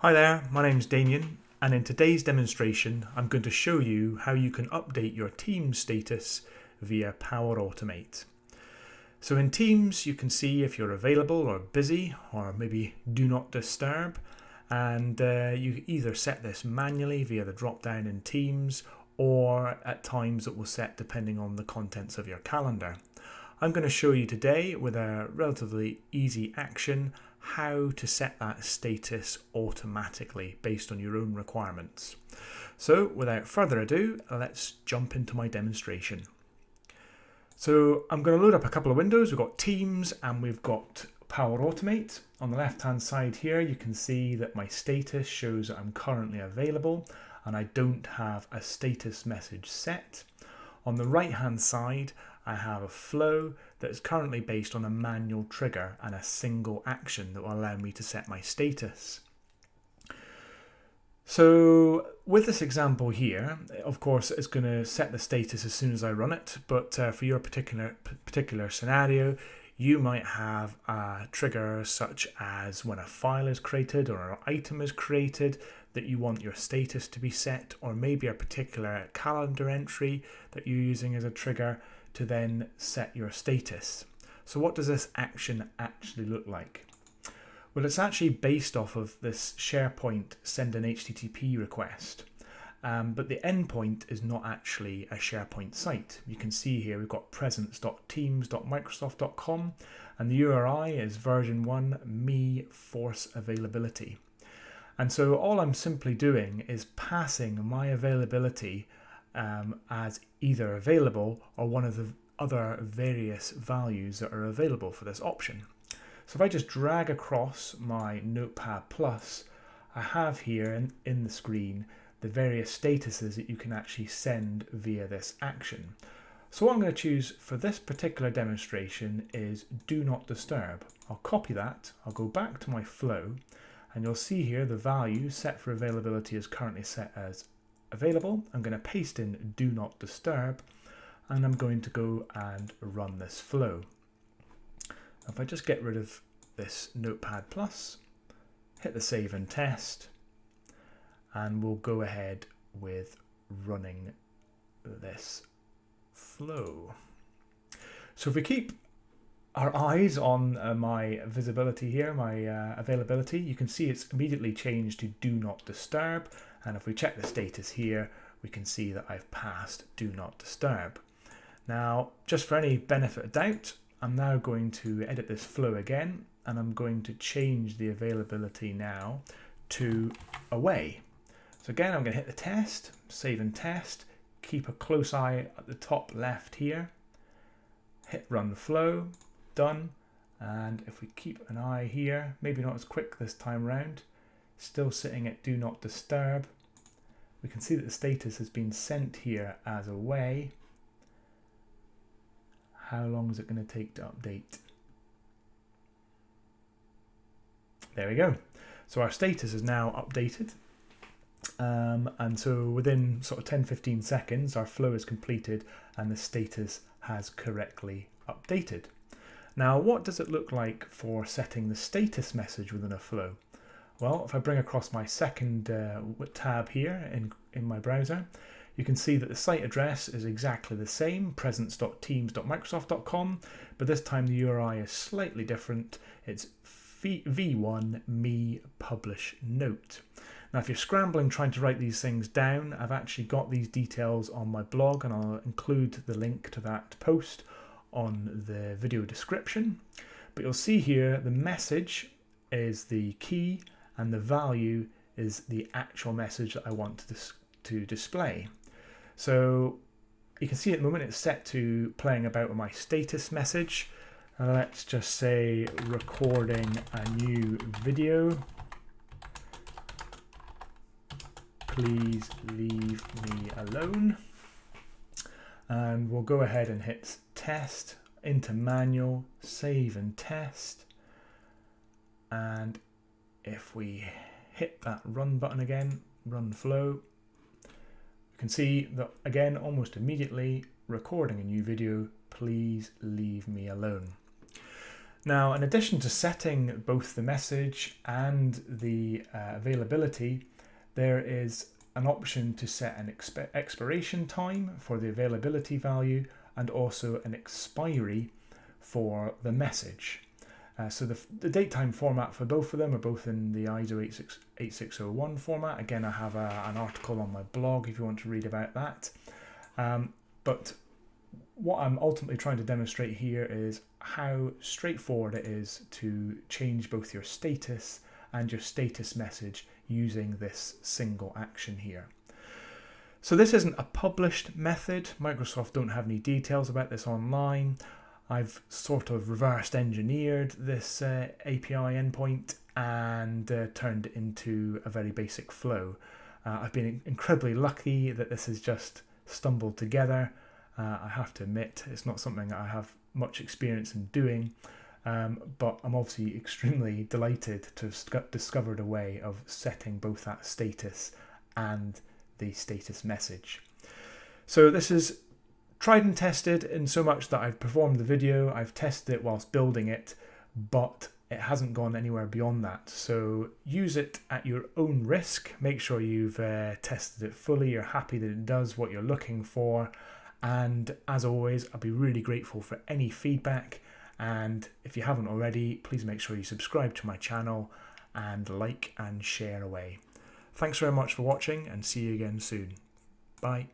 Hi there, my name's Damien, and in today's demonstration I'm going to show you how you can update your Teams status via Power Automate. So in Teams you can see if you're available or busy, or maybe do not disturb, and you either set this manually via the drop down in Teams, or at times it will set depending on the contents of your calendar. I'm going to show you today with a relatively easy action how to set that status automatically based on your own requirements. So without further ado, let's jump into my demonstration. So I'm going to load up a couple of windows. We've got Teams and we've got Power Automate. On the left hand side here you can see that my status shows that I'm currently available and I don't have a status message set. On the right hand side I have a flow that is currently based on a manual trigger and a single action that will allow me to set my status. So with this example here, of course it's going to set the status as soon as I run it, but for your particular scenario you might have a trigger such as when a file is created or an item is created that you want your status to be set, or maybe a particular calendar entry that you're using as a trigger to then set your status. So what does this action actually look like? Well, it's actually based off of this SharePoint send an HTTP request, but the endpoint is not actually a SharePoint site. You can see here we've got presence.teams.microsoft.com and the URI is version 1 me force availability. And so all I'm simply doing is passing my availability as either available or one of the other various values that are available for this option. So if I just drag across my Notepad+, I have here in the screen the various statuses that you can actually send via this action. So what I'm going to choose for this particular demonstration is Do Not Disturb. I'll copy that, I'll go back to my flow, and you'll see here the value set for availability is currently set as available. I'm going to paste in Do Not Disturb and I'm going to go and run this flow. If I just get rid of this Notepad+, hit the save and test, and we'll go ahead with running this flow. So if we keep our eyes on my visibility here, my availability, you can see it's immediately changed to Do Not Disturb, and if we check the status here we can see that I've passed Do Not Disturb. Now just for any benefit of doubt, I'm now going to edit this flow again and I'm going to change the availability now to away. So again I'm going to hit the test, save and test, keep a close eye at the top left here, hit run flow, done, and if we keep an eye here, maybe not as quick this time round, still sitting at Do Not Disturb, we can see that the status has been sent here as away. How long is it going to take to update? There we go. So our status is now updated. And so within sort of 10-15 seconds our flow is completed and the status has correctly updated. Now what does it look like for setting the status message within a flow? Well, if I bring across my second tab here in my browser, you can see that the site address is exactly the same, presence.teams.microsoft.com, but this time the URI is slightly different. It's v1 me publish note. Now if you're scrambling trying to write these things down, I've actually got these details on my blog and I'll include the link to that post on the video description. But you'll see here the message is the key and the value is the actual message that I want to display. So you can see at the moment it's set to playing about with my status message. Let's just say recording a new video. Please leave me alone. And we'll go ahead and hit test, into manual, save and test. And if we hit that run button again, run flow, you can see that again almost immediately recording a new video, please leave me alone. Now, in addition to setting both the message and the availability, there is an option to set an expiration time for the availability value and also an expiry for the message. So the date-time format for both of them are both in the ISO 8601 format. Again, I have an article on my blog if you want to read about that. But what I'm ultimately trying to demonstrate here is how straightforward it is to change both your status and your status message using this single action here. So this isn't a published method. Microsoft don't have any details about this online. I've sort of reversed engineered this API endpoint and turned it into a very basic flow. I've been incredibly lucky that this has just stumbled together. I have to admit, it's not something I have much experience in doing, but I'm obviously extremely delighted to have discovered a way of setting both that status and the status message. So this is tried and tested in so much that I've performed the video, I've tested it whilst building it, but it hasn't gone anywhere beyond that. So use it at your own risk. Make sure you've tested it fully, you're happy that it does what you're looking for. And as always, I'll be really grateful for any feedback. And if you haven't already, please make sure you subscribe to my channel and like and share away. Thanks very much for watching and see you again soon. Bye.